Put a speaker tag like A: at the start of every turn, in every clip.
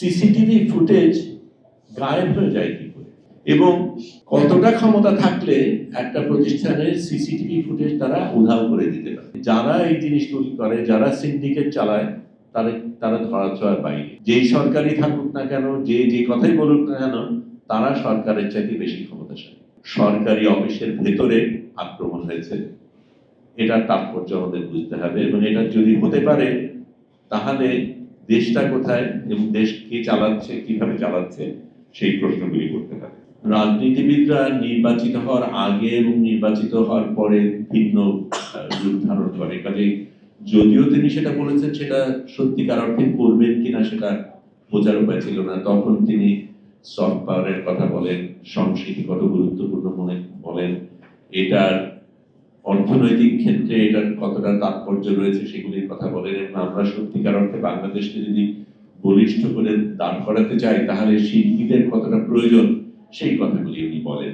A: CCTV footage গায়েব হয়ে যায় কি করে, এবং কতটা ক্ষমতা থাকলে একটা প্রতিষ্ঠানের সিসিটিভি ফুটেজ তারা উধাও করে দিতে পারে। যারা এই জিনিসগুলি করে, যারা সিন্ডিকেট চালায়, তারা ধরাছোঁয়ার বাইরে। যেই সরকারই থাকুক না কেন, যে কথাই বলুক না কেন, তারা সরকারের চাইতে বেশি ক্ষমতাশালী। সরকারি অফিসের ভেতরে আক্রমণ হয়েছে, এটার তাৎপর্য আমাদের বুঝতে হবে, এবং এটা যদি হতে পারে তাহলে দেশটা কোথায় এবং দেশ কে চালাচ্ছে, কিভাবে চালাচ্ছে, সেই প্রশ্নগুলি করতে হবে। রাজনীতিবিদরা নির্বাচিত হওয়ার আগে এবং নির্বাচিত হওয়ার পরে ভিন্ন রূপ ধারণ করে। কাজে যদিও তিনি সেটা বলেছেন, সেটা সত্যিকার অর্থে করবেন কিনা সেটা বোঝার উপায় ছিল না। তখন তিনি সফট পাওয়ারের কথা বলেন, সংস্কৃতি কত গুরুত্বপূর্ণ মনে বলেন, এটার অর্থনৈতিক ক্ষেত্রে এটার কতটা তাৎপর্য রয়েছে সেগুলির কথা বলেন, এবং আমরা সত্যিকার অর্থে বাংলাদেশকে যদি বলিষ্ঠ করে দাঁড় করাতে চাই তাহলে শিল্পীদের কতটা প্রয়োজন সেই কথাগুলি উনি বলেন।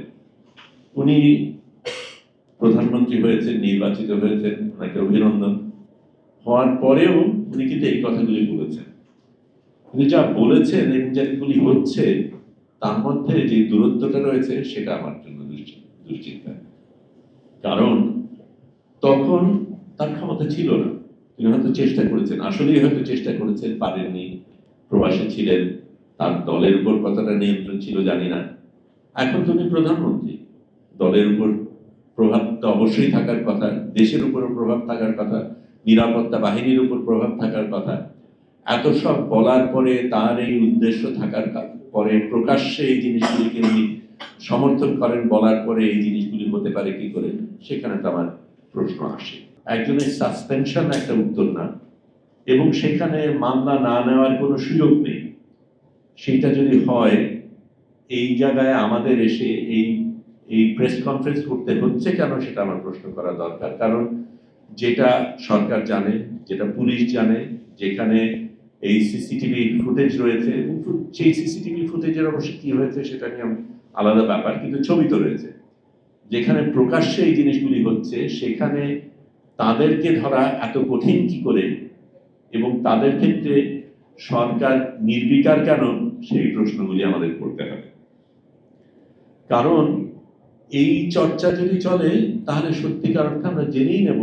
A: উনি প্রধানমন্ত্রী হয়েছেন, নির্বাচিত হয়েছেন, ওনাকে অভিনন্দন। হওয়ার পরেও উনি কিন্তু এই কথাগুলি বলেছেন। উনি যা বলেছেন এবং যেগুলি হচ্ছে তার মধ্যে যে দূরত্বটা রয়েছে সেটা আমার জন্য দুশ্চিন্তা। কারণ তখন তার ক্ষমতা ছিল না, তিনি হয়তো চেষ্টা করেছেন, আসলেই হয়তো চেষ্টা করেছেন, পারেননি, প্রবাসী ছিলেন, তার দলের উপর কতটা নিয়ন্ত্রণ ছিল জানি না। এখন তুমি প্রধানমন্ত্রী, দলের উপর প্রভাব তো অবশ্যই থাকার কথা, দেশের উপরও প্রভাব থাকার কথা, নিরাপত্তা বাহিনীর উপর প্রভাব থাকার কথা। এত সব বলার পরে, তার এই উদ্দেশ্য থাকার পরে প্রকাশ্যে এই জিনিসগুলিকে উনি সমর্থন করেন বলার পরে এই জিনিসগুলি হতে পারে কি করে, সেখানে তো আমার প্রশ্ন আসে। একজনের সাসপেনশন একটা উত্তর না, এবং সেখানে মামলা না নেওয়ার কোনো সুযোগ নেই। সেটা যদি হয়, এই জায়গায় আমাদের এসে এই প্রেস কনফারেন্স করতে হচ্ছে কেন, সেটা আমার প্রশ্ন করা দরকার। কারণ যেটা সরকার জানে, যেটা পুলিশ জানে, যেখানে এই সিসিটিভি ফুটেজ রয়েছে, সেই সিসিটিভি ফুটেজের অবশ্য কি হয়েছে সেটা নিয়ে আলাদা ব্যাপার, কিন্তু ছবি তো রয়েছে। যেখানে প্রকাশ্যে এই জিনিসগুলি হচ্ছে সেখানে তাদেরকে ধরা এত কঠিন কি করে, এবং তাদের ক্ষেত্রে সরকার নির্বিকার কেন, সেই প্রশ্নগুলি আমাদের করতে হবে। কারণ এই চর্চা যদি চলে তাহলে সত্যিকার অর্থে আমরা জেনেই নেব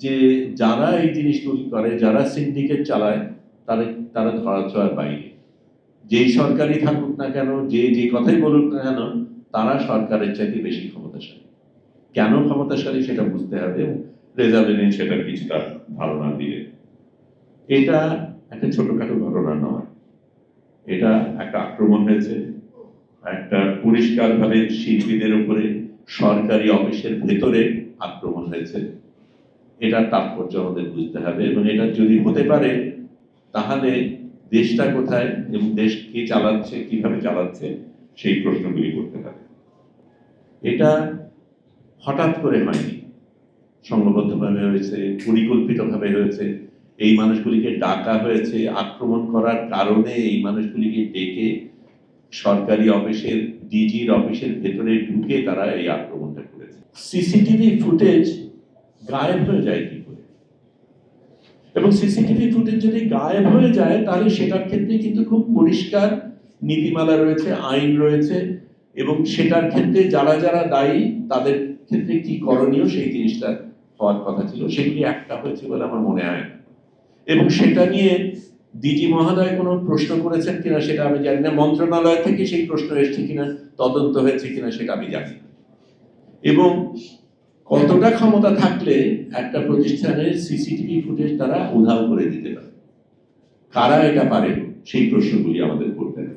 A: যে যারা এই জিনিসগুলি করে, যারা সিন্ডিকেট চালায়, তারা ধরাছোঁয়ার বাইরে। যেই সরকারই থাকুক না কেন, যে কথাই বলুক না কেন, তারা সরকারের চাইতে বেশি ক্ষমতাশালী। কেন ক্ষমতাশালী সেটা বুঝতে হবে, এবং রেজা লেনিন সেটার কিছুটা ধারণা দিলে। এটা একটা ছোটখাটো ঘটনা নয়, এটা একটা আক্রমণ হয়েছে, একটা পরিষ্কারভাবে শিল্পীদের উপরে সরকারি অফিসের ভেতরে আক্রমণ হয়েছে। এটার তাৎপর্য আমাদের বুঝতে হবে, এবং এটা যদি হতে পারে তাহলে দেশটা কোথায় এবং দেশ কে চালাচ্ছে, কিভাবে চালাচ্ছে, সেই প্রশ্নগুলি করতে হবে। এটা হঠাৎ করে হয়নি, সংঘবদ্ধভাবে হয়েছে, পরিকল্পিতভাবে হয়েছে। এই মানুষগুলিকে ডাকা হয়েছে, আক্রমণ করার কারণে এই মানুষগুলিকে ডেকে সরকারি অফিসের, ডিজির অফিসের ভেতরে ঢুকে তারা এই আক্রমণটা করেছে। সিসিটিভি ফুটেজ গায়েব হয়ে যায় কি করে, এবং সিসিটিভি ফুটেজ যদি গায়েব হয়ে যায় তাহলে সেটার ক্ষেত্রে কিন্তু খুব পরিষ্কার নীতিমালা রয়েছে, আইন রয়েছে, এবং সেটার ক্ষেত্রে যারা যারা দায়ী তাদের ক্ষেত্রে কি করণীয় সেই জিনিসটা হওয়ার কথা ছিল। সেগুলি একটা হয়েছে বলে আমার মনে হয় না, এবং সেটা নিয়ে ডিজি মহোদয় কোনো প্রশ্ন করেছেন কিনা সেটা আমি জানি না, মন্ত্রণালয় থেকে সেই প্রশ্ন এসছে কিনা, তদন্ত হয়েছে কিনা সেটা আমি জানি না। এবং কতটা ক্ষমতা থাকলে একটা প্রতিষ্ঠানের সিসিটিভি ফুটেজ তারা উধাও করে দিতে পারে, কারা এটা পারে, সেই প্রশ্নগুলি আমাদের করতে হবে।